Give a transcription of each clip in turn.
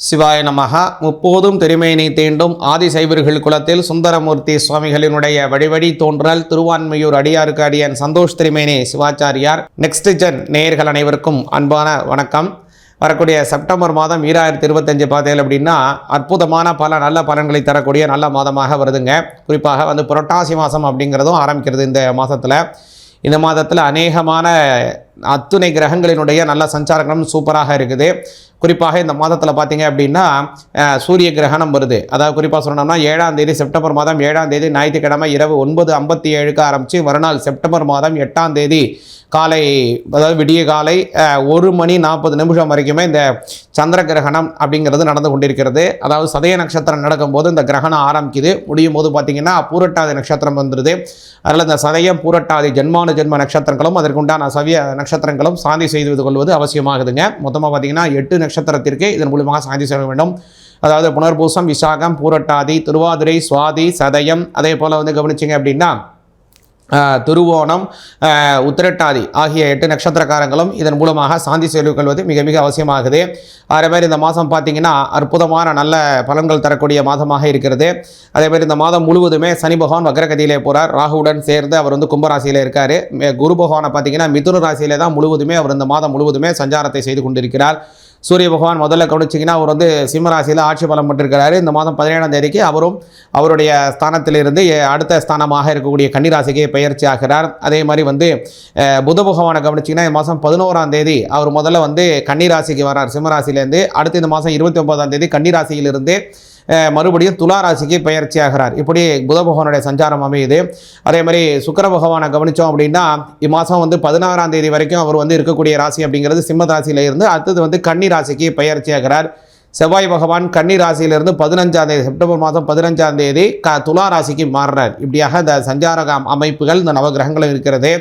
சிவாய நமஹ. முப்போதும் திருமேனி தீண்டும் ஆதிசைவர்கள் குலத்தில் சுந்தரமூர்த்தி சுவாமிகளினுடைய வழிவழி தோன்றல் திருவான்மையூர் அடியாருக்கு அடியன் சந்தோஷ் திருமேனி சிவாச்சாரியார். நெக்ஸ்ட் ஜென் நேயர்கள் அனைவருக்கும் அன்பான வணக்கம். வரக்கூடிய செப்டம்பர் மாதம் 2025 பார்த்தீங்க அப்படின்னா அற்புதமான பல நல்ல பலன்களை தரக்கூடிய நல்ல மாதமாக வருதுங்க. குறிப்பாக புரட்டாசி மாதம் அப்படிங்கிறதும் ஆரம்பிக்கிறது இந்த மாதத்தில். இந்த மாதத்தில் அநேகமான அத்துணை கிரகங்களினுடைய நல்ல சஞ்சாரங்களும் சூப்பராக இருக்குது. குறிப்பாக இந்த மாதத்தில் பார்த்தீங்க அப்படின்னா சூரிய கிரகணம் வருது. அதாவது குறிப்பாக சொல்லணும்னா 7ஆம் தேதி செப்டம்பர் மாதம் 7ஆம் தேதி ஞாயிற்றுக்கிழமை இரவு 9:57 ஆரம்பித்து மறுநாள் செப்டம்பர் மாதம் 8ஆம் தேதி காலை, அதாவது விடிய காலை 1:40 வரைக்குமே இந்த சந்திர கிரகணம் அப்படிங்கிறது நடந்து கொண்டிருக்கிறது. அதாவது சதய நட்சத்திரம் நடக்கும்போது இந்த கிரகணம் ஆரம்பிக்குது. முடியும் போது பார்த்திங்கன்னா பூரட்டாதி நட்சத்திரம் வந்துடுது. அதில் இந்த சதயம் பூரட்டாதி ஜென்மான ஜென்ம நட்சத்திரங்களும் அதற்குண்டான சவிய நட்சத்திரங்களும் சாந்தி செய்து கொள்வது அவசியமாகுதுங்க. மொத்தமாக பார்த்திங்கன்னா 8 நட்சத்திரத்திற்கு இதன் மூலமாக சாந்தி செய்ய வேண்டும். அதாவது புனர்பூசம், விசாகம், பூரட்டாதி, திருவாதிரை, சுவாதி, சதயம், அதே போல் கவனிச்சிங்க அப்படின்னா திருவோணம், உத்திரட்டாதி ஆகிய 8 நட்சத்திரக்காரங்களும் இதன் மூலமாக சாந்தி செய்து கொள்வது மிக மிக அவசியமாகுது. அதேமாதிரி இந்த மாதம் பார்த்திங்கன்னா அற்புதமான நல்ல பலன்கள் தரக்கூடிய மாதமாக இருக்கிறது. அதேமாதிரி இந்த மாதம் முழுவதுமே சனி பகவான் வக்ரகதியிலே போகிறார். ராகுவுடன் சேர்ந்து அவர் கும்பராசியில் இருக்கார். குரு பகவானை பார்த்திங்கன்னா மிதுன ராசியிலே தான் முழுவதுமே அவர் இந்த மாதம் முழுவதுமே சஞ்சாரத்தை செய்து கொண்டிருக்கிறார். சூரிய பகவான் முதல்ல கவனிச்சிங்கன்னா அவர் சிம்மராசியில் ஆட்சி பலம் பெற்றிருக்கிறாரு. இந்த மாதம் 17ஆம் தேதிக்கு அவரும் அவருடைய ஸ்தானத்திலிருந்து அடுத்த ஸ்தானமாக இருக்கக்கூடிய கன்னிராசிக்கு பயிற்சி ஆகிறார். அதே மாதிரி புத பகவானை கவனிச்சிங்கன்னா இந்த மாதம் 11ஆம் தேதி அவர் முதல்ல கன்னிராசிக்கு வரார் சிம்மராசிலேருந்து. அடுத்து இந்த மாதம் 29ஆம் தேதி கன்னிராசியிலிருந்து மறுபடியும் துளாராசிக்கு பயிற்சி ஆகிறார். இப்படி புத பகவானுடைய சஞ்சாரம் அமையுது. அதே மாதிரி சுக்கிர பகவானை கவனித்தோம் அப்படின்னா இம்மாதம் 16ஆம் தேதி வரைக்கும் அவர் இருக்கக்கூடிய ராசி அப்படிங்கிறது சிம்ம ராசியில் இருந்து அடுத்தது கன்னி ராசிக்கு பயிற்சி ஆகிறார். செவ்வாய் பகவான் கன்னி ராசியிலிருந்து 15ஆம் தேதி செப்டம்பர் மாதம் 15ஆம் தேதி துலா ராசிக்கு மாறுறார். இப்படியாக இந்த சஞ்சார அமைப்புகள் இந்த நவகிரகங்களும் இருக்கிறது.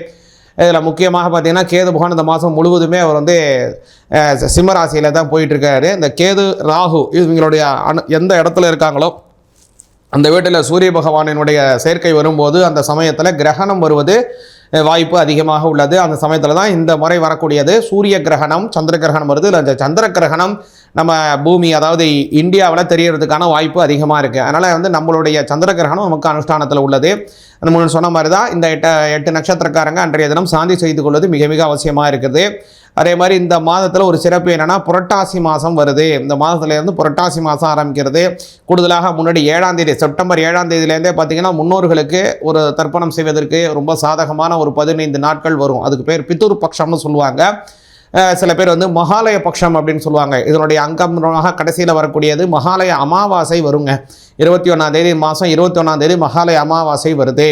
இதில் முக்கியமாக பார்த்திங்கன்னா கேது பகவான் இந்த மாதம் முழுவதுமே அவர் சிம்மராசியில் தான் போயிட்டுருக்காரு. இந்த கேது ராகு இவங்களுடைய எந்த இடத்துல இருக்காங்களோ அந்த வீட்டில் சூரிய பகவானினுடைய சேர்க்கை வரும்போது அந்த சமயத்தில் கிரகணம் வருவது வாய்ப்பு அதிகமாக உள்ளது. அந்த சமயத்தில் தான் இந்த முறை வரக்கூடியது சூரிய கிரகணம், சந்திர கிரகணம் வருது. அந்த சந்திர கிரகணம் நம்ம பூமி அதாவது இந்தியாவில் தெரியறதுக்கான வாய்ப்பு அதிகமாக இருக்குது. அதனால் நம்மளுடைய சந்திர கிரகணம் நமக்கு அனுஷ்டானத்தில் உள்ளது. அந்த முன்னாடி சொன்ன மாதிரி தான் இந்த 8 நட்சத்திரக்காரங்க அன்றைய தினம் சாந்தி செய்து கொள்வது மிக மிக அவசியமாக இருக்குது. அதே மாதிரி இந்த மாதத்தில் ஒரு சிறப்பு என்னென்னா புரட்டாசி மாதம் வருது. இந்த மாதத்துலேருந்து புரட்டாசி மாதம் ஆரம்பிக்கிறது. கூடுதலாக முன்னாடி 7ஆம் தேதி செப்டம்பர் 7ஆம் தேதியிலேருந்தே பார்த்திங்கன்னா முன்னோர்களுக்கு ஒரு தர்ப்பணம் செய்வதற்கு ரொம்ப சாதகமான ஒரு 15 நாட்கள் வரும். அதுக்கு பேர் பிதுர் பட்சம்னு சொல்லுவாங்க. சில பேர் மகாலய பட்சம் அப்படின்னு சொல்லுவாங்க. இதனுடைய அங்கமாக கடைசியில் வரக்கூடியது மகாலய அமாவாசை வருங்க. 21ஆம் தேதி மாதம் 21ஆம் தேதி மகாலய அமாவாசை வருது.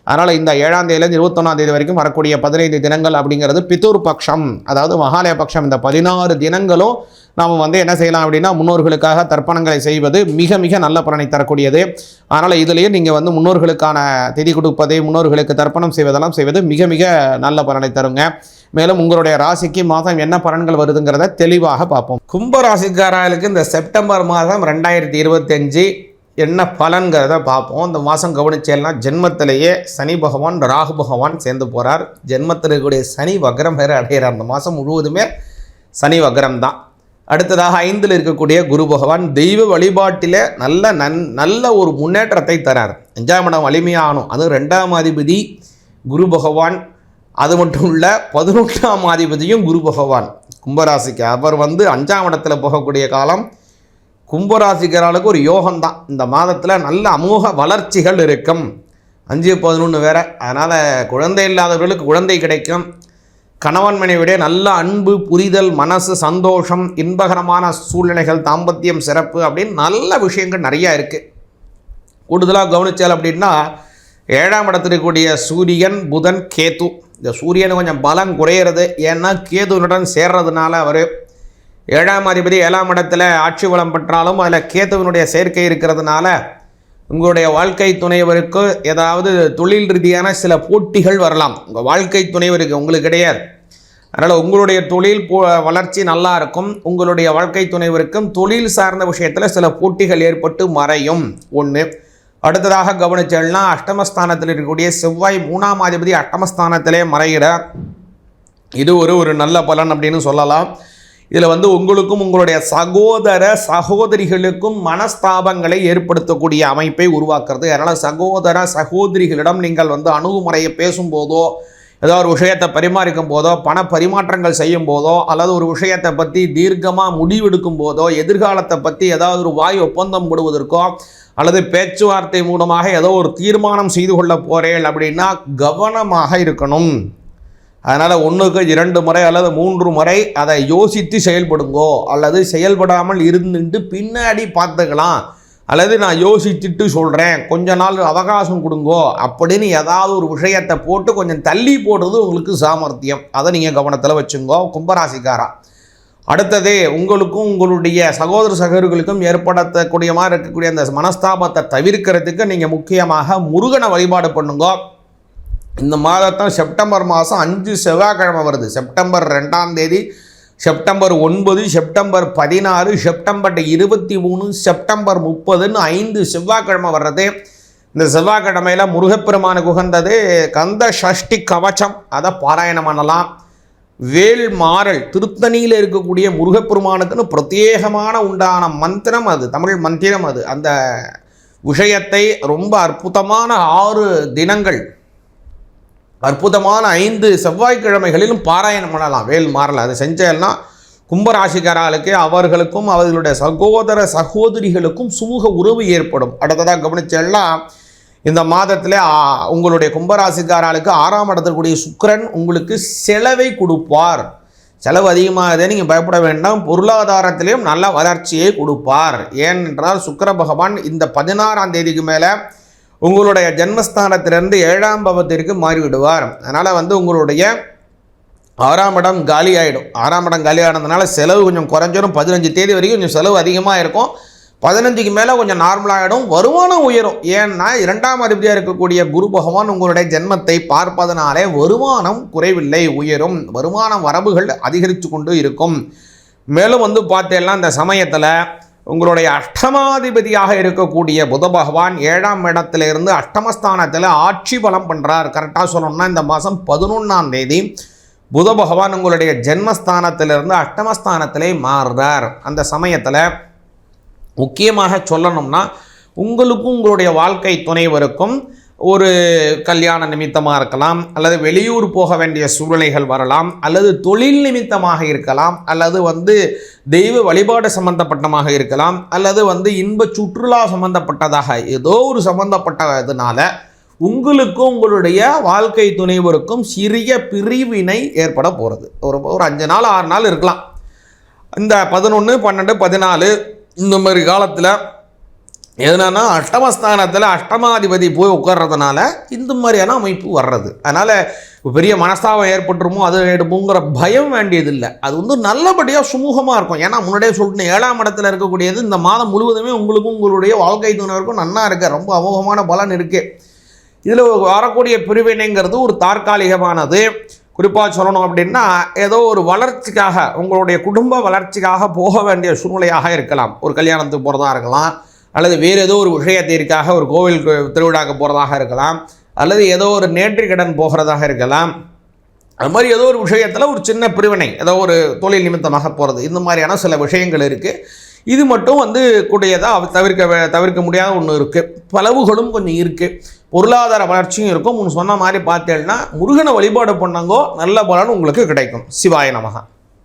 அதனால் இந்த 7ஆம் தேதியிலேருந்து 21ஆம் தேதி வரைக்கும் வரக்கூடிய 15 தினங்கள் அப்படிங்கிறது பிதுர் பட்சம், அதாவது மகாலய பட்சம். இந்த 16 தினங்களும் நாம் என்ன செய்யலாம் அப்படின்னா முன்னோர்களுக்காக தர்ப்பணங்களை செய்வது மிக மிக நல்ல பலனை தரக்கூடியது. அதனால் இதுலேயே நீங்கள் முன்னோர்களுக்கான திதி கொடுப்பதை, முன்னோர்களுக்கு தர்ப்பணம் செய்வதெல்லாம் செய்வது மிக மிக நல்ல பலனை தருங்க. மேலும் உங்களுடைய ராசிக்கு மாதம் என்ன பலன்கள் வருதுங்கிறத தெளிவாக பார்ப்போம். கும்ப ராசிக்காரர்களுக்கு இந்த செப்டம்பர் மாதம் 2025 என்ன பலன்கிறத பார்ப்போம். இந்த மாதம் கவனிச்சேன்னா ஜென்மத்திலேயே சனி பகவான் ராகு பகவான் சேர்ந்து போகிறார். ஜென்மத்தில் இருக்கக்கூடிய சனி வக்ரம் வேறு அடைகிறார். இந்த மாதம் முழுவதுமே சனி வக்ரம் தான். அடுத்ததாக 5ல் இருக்கக்கூடிய குரு பகவான் தெய்வ வழிபாட்டில் நல்ல ஒரு முன்னேற்றத்தை தரார். 5ஆம் இடம் வலிமையாகணும். அதுவும் 2ஆம் அதிபதி குரு பகவான். அது மட்டும் இல்லை 11ஆம் அதிபதியும் குரு பகவான் கும்பராசிக்கு. அவர் 5ஆம் இடத்துல போகக்கூடிய காலம் கும்பராசிக்காரர்களுக்கு ஒரு யோகம்தான். இந்த மாதத்தில் நல்ல அமோக வளர்ச்சிகள் இருக்கும். 5-11 வேற. அதனால் குழந்தை இல்லாதவர்களுக்கு குழந்தை கிடைக்கும். கணவன் மனைவிடைய நல்ல அன்பு, புரிதல், மனசு சந்தோஷம், இன்பகரமான சூழ்நிலைகள், தாம்பத்தியம் சிறப்பு அப்படின்னு நல்ல விஷயங்கள் நிறையா இருக்குது. கூடுதலாக கவனிச்சால் அப்படின்னா 7ஆம் இடத்துல இருக்கக்கூடிய சூரியன், புதன், கேது. இந்த சூரியன் கொஞ்சம் பலம் குறையிறது. ஏன்னா கேதுவுடன் சேர்றதுனால அவர் 7ஆம் அதிபதி 7ஆம் இடத்துல ஆட்சி பலம் பெற்றாலும் அதில் கேதுவினுடைய சேர்க்கை இருக்கிறதுனால உங்களுடைய வாழ்க்கை துணைவருக்கு ஏதாவது தொழில் ரீதியான சில போட்டிகள் வரலாம். உங்கள் வாழ்க்கை துணைவருக்கு உங்களுக்கு கிடையாது. அதனால் உங்களுடைய தொழில் வளர்ச்சி நல்லா இருக்கும். உங்களுடைய வாழ்க்கை துணைவருக்கும் தொழில் சார்ந்த விஷயத்தில் சில போட்டிகள் ஏற்பட்டு மறையும். ஒன்று. அடுத்ததாக கவனிச்சல்னா அஷ்டமஸ்தானத்தில் இருக்கக்கூடிய செவ்வாய் 3ஆம் அதிபதி அஷ்டமஸ்தானத்திலே மறைகிறார். இது ஒரு நல்ல பலன் அப்படின்னு சொல்லலாம். இதில் வந்து உங்களுக்கும் உங்களுடைய சகோதர சகோதரிகளுக்கும் மனஸ்தாபங்களை ஏற்படுத்தக்கூடிய அமைப்பை உருவாக்குறது. அதனால் சகோதர சகோதரிகளிடம் நீங்கள் வந்து அணுகுமுறையை பேசும்போதோ, ஏதோ ஒரு விஷயத்தை பரிமாறிக்கும் போதோ, பண பரிமாற்றங்கள் செய்யும் போதோ, அல்லது ஒரு விஷயத்தை பற்றி தீர்க்கமாக முடிவெடுக்கும் போதோ, எதிர்காலத்தை பற்றி ஏதாவது ஒரு வாய் ஒப்பந்தம் போடுவதற்கோ, அல்லது பேச்சுவார்த்தை மூலமாக ஏதோ ஒரு தீர்மானம் செய்து கொள்ள போகிறேன் அப்படின்னா கவனமாக இருக்கணும். அதனால் 1க்கு 2 முறை அல்லது 3 முறை அதை யோசித்து செயல்படுங்கோ, அல்லது செயல்படாமல் இருந்துட்டு பின்னாடி பார்த்துக்கலாம், அல்லது நான் யோசிச்சுட்டு சொல்கிறேன், கொஞ்ச நாள் அவகாசம் கொடுங்கோ அப்படின்னு ஏதாவது ஒரு விஷயத்தை போட்டு கொஞ்சம் தள்ளி போடுறது உங்களுக்கு சாமர்த்தியம். அதை நீங்கள் கவனத்தில் வச்சுங்கோ கும்பராசிக்காரா. அடுத்தது, உங்களுக்கும் உங்களுடைய சகோதர சகோதரிகளுக்கும் ஏற்படுத்தக்கூடிய மாதிரி இருக்கக்கூடிய அந்த மனஸ்தாபத்தை தவிர்க்கிறதுக்கு நீங்கள் முக்கியமாக முருகனை வழிபாடு பண்ணுங்க. இந்த மாதத்தான் செப்டம்பர் மாதம் 5 செவ்வாய்க்கிழமை வருது. செப்டம்பர் 2ஆம் தேதி, செப்டம்பர் 9, செப்டம்பர் 16, செப்டம்பர் 23, செப்டம்பர் 30ன்னு 5 செவ்வாய்க்கிழமை வர்றது. இந்த செவ்வாய்க்கிழமையில் முருகப்பெருமானுக்கு உகந்தது கந்த சஷ்டி கவச்சம், அதை பாராயணம் பண்ணலாம். வேல் மாறல், திருத்தணியில் இருக்கக்கூடிய முருகப்பெருமானுக்குன்னு பிரத்யேகமான உண்டான மந்திரம் அது, தமிழ் மந்திரம் அது. அந்த விஷயத்தை ரொம்ப அற்புதமான 6 தினங்கள், அற்புதமான 5 செவ்வாய்க்கிழமைகளிலும் பாராயணம் பண்ணலாம் வேல் மாறல். அதை செஞ்சேன்னா கும்பராசிக்காரர்களுக்கு அவர்களுக்கும் அவர்களுடைய சகோதர சகோதரிகளுக்கும் சுமூக உறவு ஏற்படும். அடுத்ததாக கவனிச்செல்லாம் இந்த மாதத்தில் உங்களுடைய கும்பராசிக்காரர்களுக்கு 6ஆம் இடத்திற்குரிய சுக்கிரன் உங்களுக்கு செலவை கொடுப்பார். செலவு அதிகமாகதே நீங்கள் பயப்பட வேண்டாம். பொருளாதாரத்திலையும் நல்ல வளர்ச்சியை கொடுப்பார். ஏனென்றால் சுக்கிர பகவான் இந்த 16ஆம் தேதிக்கு மேலே உங்களுடைய ஜென்மஸ்தானத்திலிருந்து 7ஆம் பாவத்திற்கு மாறிவிடுவார். அதனால் வந்து உங்களுடைய 6ஆம் இடம் காலி ஆகிடும். 6ஆம் இடம் காலி ஆனதுனால செலவு கொஞ்சம் குறைஞ்சிடும். 15 தேதி வரைக்கும் கொஞ்சம் செலவு அதிகமாக இருக்கும். 15க்கு மேலே கொஞ்சம் நார்மலாகிடும். வருமானம் உயரும். ஏன்னா 2ஆம் அதிபதியாக இருக்கக்கூடிய குரு பகவான் உங்களுடைய ஜென்மத்தை பார்ப்பதனாலே வருமானம் குறைவில்லை, உயரும். வருமானம் வரவுகள் அதிகரித்து கொண்டு இருக்கும். மேலும் வந்து பார்த்தேன்னா இந்த சமயத்தில் உங்களுடைய அஷ்டமாதிபதியாக இருக்கக்கூடிய புத பகவான் 7ஆம் இடத்திலிருந்து அஷ்டமஸ்தானத்தில் ஆட்சி பலம் பண்ணுறார். கரெக்டாக சொல்லணும்னா இந்த மாதம் 11ஆம் தேதி புத பகவான் உங்களுடைய ஜென்மஸ்தானத்திலிருந்து அஷ்டமஸ்தானத்திலே மாறுறார். அந்த சமயத்தில் முக்கியமாக சொல்லணும்னா உங்களுக்கும் உங்களுடைய வாழ்க்கை துணைவருக்கும் ஒரு கல்யாண நிமித்தமாக இருக்கலாம், அல்லது வெளியூர் போக வேண்டிய சூழ்நிலைகள் வரலாம், அல்லது தொழில் நிமித்தமாக இருக்கலாம், அல்லது வந்து தெய்வ வழிபாடு சம்பந்தப்பட்டமாக இருக்கலாம், அல்லது வந்து இன்ப சுற்றுலா சம்பந்தப்பட்டதாக ஏதோ ஒரு சம்பந்தப்பட்டதுனால உங்களுக்கும் உங்களுடைய வாழ்க்கை துணைவருக்கும் சிறிய பிரிவினை ஏற்பட போகிறது. ஒரு 5 நாள் 6 நாள் இருக்கலாம். இந்த 11, 12, 14 இந்த மாதிரி காலத்தில் எதுனா அஷ்டமஸ்தானத்தில் அஷ்டமாதிபதி போய் உட்கார்றதுனால இந்த மாதிரியான அமைப்பு வர்றது. அதனால் பெரிய மனஸ்தாபம் ஏற்பட்டுருமோ அது எடுப்போங்கிற பயம் வேண்டியதில்லை. அது வந்து நல்லபடியாக சுமூகமாக இருக்கும். ஏன்னா முன்னாடியே சொல்லிட்டு 7ஆம் இடத்துல இருக்கக்கூடியது இந்த மாதம் முழுவதுமே உங்களுக்கும் உங்களுடைய வாழ்க்கை துணைவருக்கும் நன்னா இருக்குது, ரொம்ப அமோகமான பலன் இருக்குது. இதில் வரக்கூடிய பிரிவினைங்கிறது ஒரு தற்காலிகமானது. குறிப்பாக சொல்லணும் அப்படின்னா ஏதோ ஒரு வளர்ச்சிக்காக, உங்களுடைய குடும்ப வளர்ச்சிக்காக போக வேண்டிய சூழ்நிலையாக இருக்கலாம். ஒரு கல்யாணத்துக்கு போகிறதா இருக்கலாம், அல்லது வேறு ஏதோ ஒரு விஷயத்திற்காக ஒரு கோவில் திருவிழாக்கு போகிறதாக இருக்கலாம், அல்லது ஏதோ ஒரு நேற்று கடன் போகிறதாக இருக்கலாம். அது மாதிரி ஏதோ ஒரு விஷயத்தில் ஒரு சின்ன பிரிவினை, ஏதோ ஒரு தொழில் நிமித்தமாக போகிறது, இந்த மாதிரியான சில விஷயங்கள் இருக்குது. இது மட்டும் வந்து கூடியதாக தவிர்க்க முடியாத ஒன்று இருக்குது. பலவுகளும் கொஞ்சம் இருக்குது. பொருளாதார வளர்ச்சியும் இருக்கும். சொன்ன மாதிரி பார்த்தேன்னா முருகனை வழிபாடு பண்ணாங்கோ, நல்ல பலன் உங்களுக்கு கிடைக்கும். சிவாய நமக.